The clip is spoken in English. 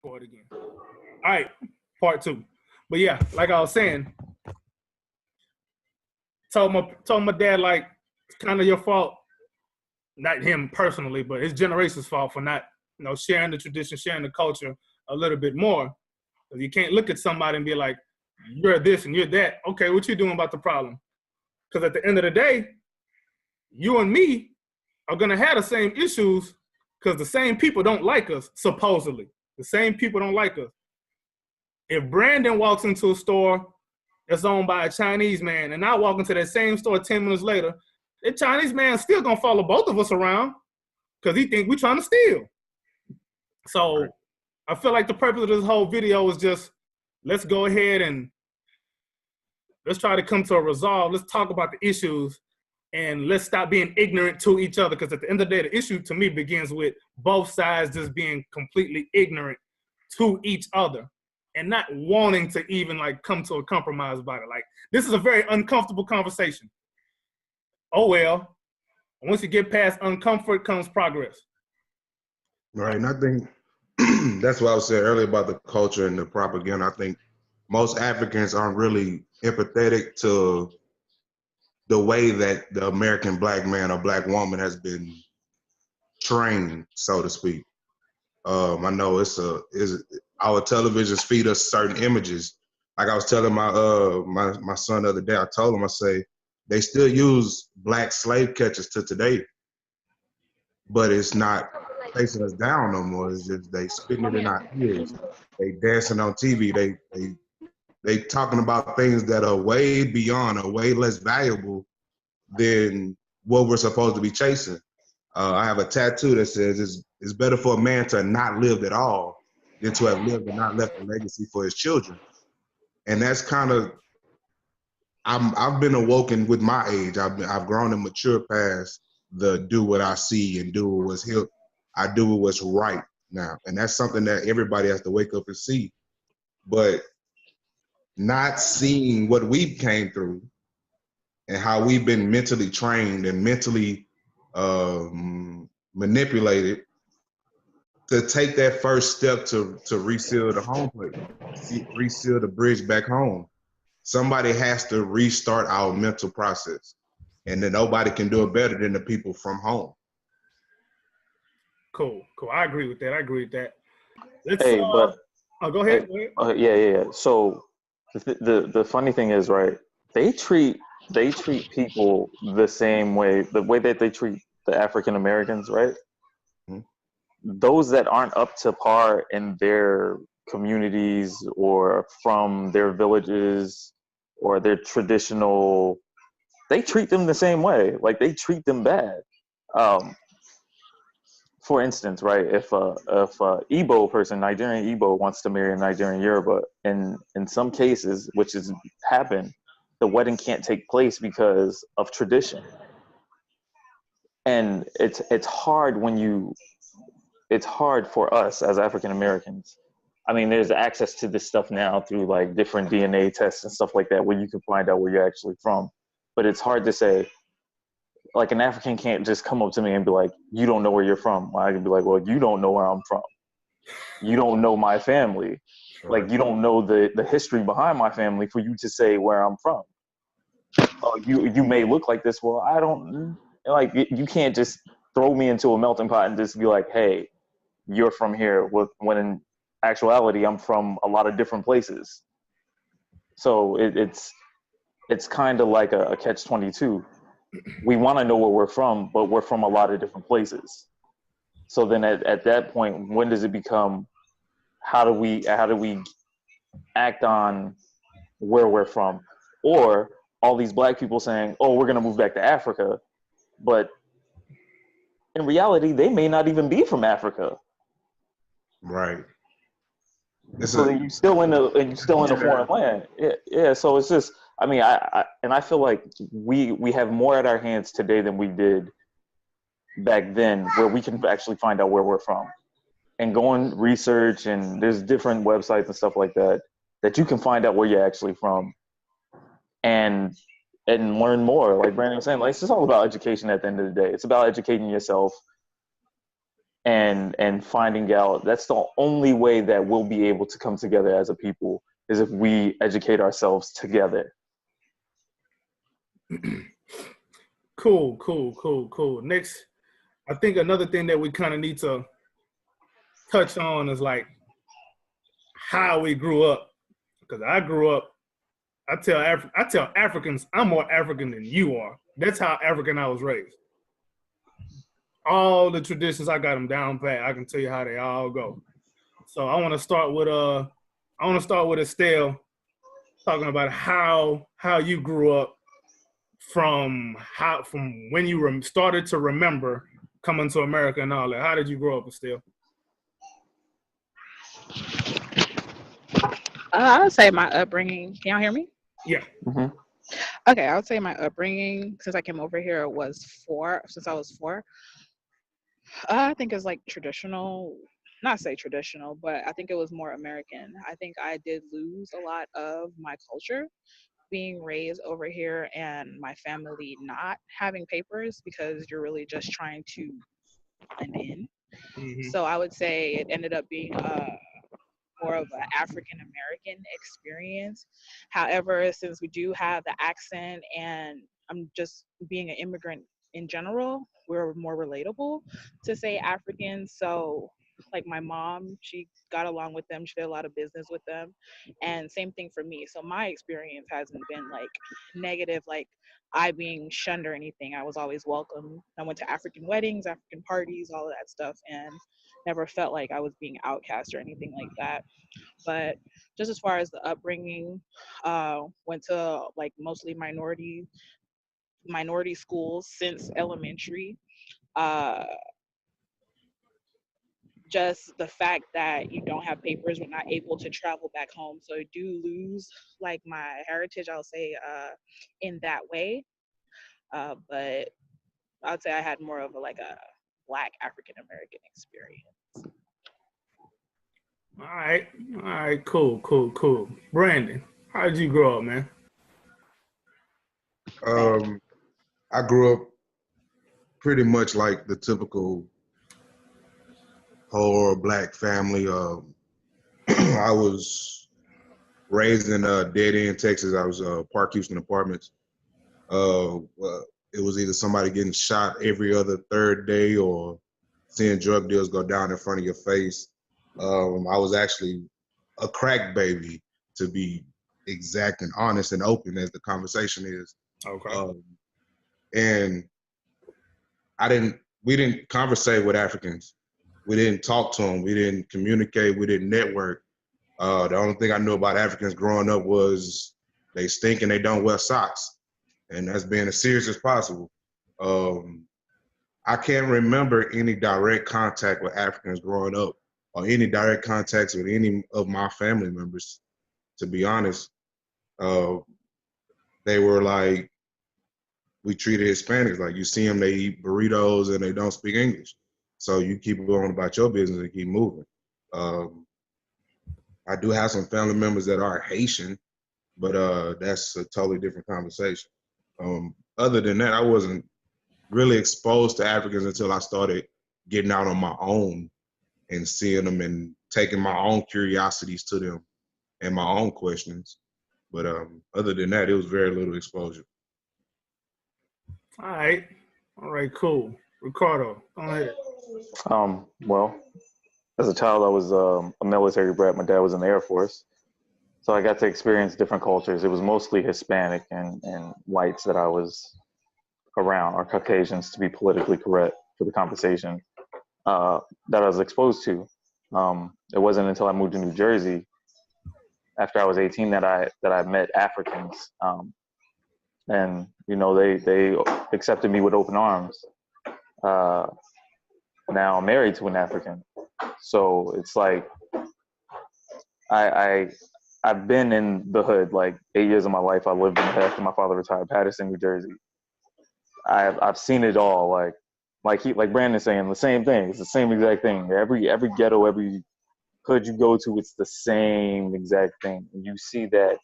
For it again. All right, part 2. But yeah, like I was saying, told my dad, like, it's kind of your fault, not him personally, but his generation's fault for not, sharing the tradition, sharing the culture a little bit more. Because you can't look at somebody and be like, you're this and you're that. Okay, what you doing about the problem? Because at the end of the day, you and me are gonna have the same issues because the same people don't like us, supposedly. The same people don't like us. If Brandon walks into a store that's owned by a Chinese man, and I walk into that same store 10 minutes later, the Chinese man still gonna follow both of us around because he think we're trying to steal. So I feel like the purpose of this whole video is just, let's go ahead and let's try to come to a resolve. Let's talk about the issues and let's stop being ignorant to each other. Because at the end of the day, the issue to me begins with both sides just being completely ignorant to each other and not wanting to even like come to a compromise about it. Like, this is a very uncomfortable conversation. Oh, well, once you get past uncomfort comes progress. Right, and I think that's what I was saying earlier about the culture and the propaganda. I think most Africans aren't really empathetic to the way that the American black man or black woman has been trained, so to speak. I know our televisions feed us certain images. Like I was telling my son the other day, I told him, I say, they still use black slave catchers to today, but it's not facing us down no more. It's just they spitting it in our ears. They dancing on TV. They talking about things that are way beyond or way less valuable than what we're supposed to be chasing. I have a tattoo that says it's better for a man to not live at all than to have lived and not left a legacy for his children. And that's kind of, I've been awoken with my age. I've grown and matured past the do what I see and do what's hip. I do what's right now. And that's something that everybody has to wake up and see. But not seeing what we've came through and how we've been mentally trained and mentally manipulated to take that first step to reseal the home plate, reseal the bridge back home. Somebody has to restart our mental process, and then nobody can do it better than the people from home. Cool. I agree with that. Go ahead. Yeah. So the funny thing is, right? They treat people the same way, the way that they treat the African Americans, right? Mm-hmm. Those that aren't up to par in their communities or from their villages or their traditional, they treat them the same way. Like, they treat them bad. For instance, right, if a Igbo person, Nigerian Igbo, wants to marry a Nigerian Yoruba, in some cases, which has happened, the wedding can't take place because of tradition. And it's hard it's hard for us as African Americans. I mean, there's access to this stuff now through like different DNA tests and stuff like that, where you can find out where you're actually from. But it's hard to say, like, an African can't just come up to me and be like, you don't know where you're from. I can be like, well, you don't know where I'm from. You don't know my family. Like, you don't know the history behind my family for you to say where I'm from. Oh, you may look like this. Well, I don't, like, you can't just throw me into a melting pot and just be like, hey, you're from here, when in actuality, I'm from a lot of different places. So it's kind of like a catch-22. We want to know where we're from, but we're from a lot of different places. So then at that point, when does it become, how do we act on where we're from? Or all these black people saying, oh, we're going to move back to Africa. But in reality, they may not even be from Africa. Right. So you're still in a foreign land. Yeah. So it's just, I mean, I feel like we have more at our hands today than we did back then, where we can actually find out where we're from and go and research. And there's different websites and stuff like that you can find out where you're actually from and learn more. Like Brandon was saying, like, it's just all about education at the end of the day. It's about educating yourself and finding out that's the only way that we'll be able to come together as a people is if we educate ourselves together. Cool. Next, I think another thing that we kind of need to touch on is like how we grew up. Because I grew up, I tell Africans I'm more African than you are. That's how African I was raised. All the traditions, I got them down pat. I can tell you how they all go. So I want to start with Estelle, talking about how you grew up from when you started to remember coming to America and all that. How did you grow up, Estelle? I would say my upbringing. Can y'all hear me? Yeah. Mm-hmm. Okay, I would say my upbringing since I came over here was since I was 4. I think it's like traditional, not say traditional, but I think it was more American. I think I did lose a lot of my culture being raised over here and my family not having papers because you're really just trying to blend in. Mm-hmm. So I would say it ended up being more of an African American experience. However, since we do have the accent and I'm just being an immigrant in general, we're more relatable to say African. So like my mom, she got along with them. She did a lot of business with them. And same thing for me. So my experience hasn't been like negative, like I being shunned or anything. I was always welcome. I went to African weddings, African parties, all of that stuff, and never felt like I was being outcast or anything like that. But just as far as the upbringing, went to like mostly minority schools since elementary. Uh, just the fact that you don't have papers, we're not able to travel back home, so I do lose like my heritage, I'll say, in that way. But I'd say I had more of like a Black African American experience. All right, cool. Brandon, how did you grow up, man? I grew up pretty much like the typical poor Black family. I was raised in Dead End, Texas. I was Park Houston Apartments. It was either somebody getting shot every other third day or seeing drug deals go down in front of your face. I was actually a crack baby, to be exact and honest and open as the conversation is. Okay. And we didn't conversate with Africans. We didn't talk to them. We didn't communicate. We didn't network. The only thing I knew about Africans growing up was they stink and they don't wear socks. And that's being as serious as possible. I can't remember any direct contact with Africans growing up or any direct contacts with any of my family members, to be honest. They were like, we treated Hispanics like you see them, they eat burritos and they don't speak English. So you keep going about your business and keep moving. I do have some family members that are Haitian, but that's a totally different conversation. Other than that, I wasn't really exposed to Africans until I started getting out on my own and seeing them and taking my own curiosities to them and my own questions. But other than that, it was very little exposure. All right, cool. Ricardo, go ahead. Well, as a child, I was a military brat. My dad was in the Air Force. So I got to experience different cultures. It was mostly Hispanic and whites that I was around, or Caucasians to be politically correct for the conversation, that I was exposed to. It wasn't until I moved to New Jersey after I was 18 that I met Africans. And, you know, they accepted me with open arms. Now I'm married to an African. So it's like, I've been in the hood like 8 years of my life. I lived in the hood after my father retired, Paterson, New Jersey. I've seen it all. Like Brandon's saying, the same thing. It's the same exact thing. Every ghetto, every hood you go to, it's the same exact thing. And you see that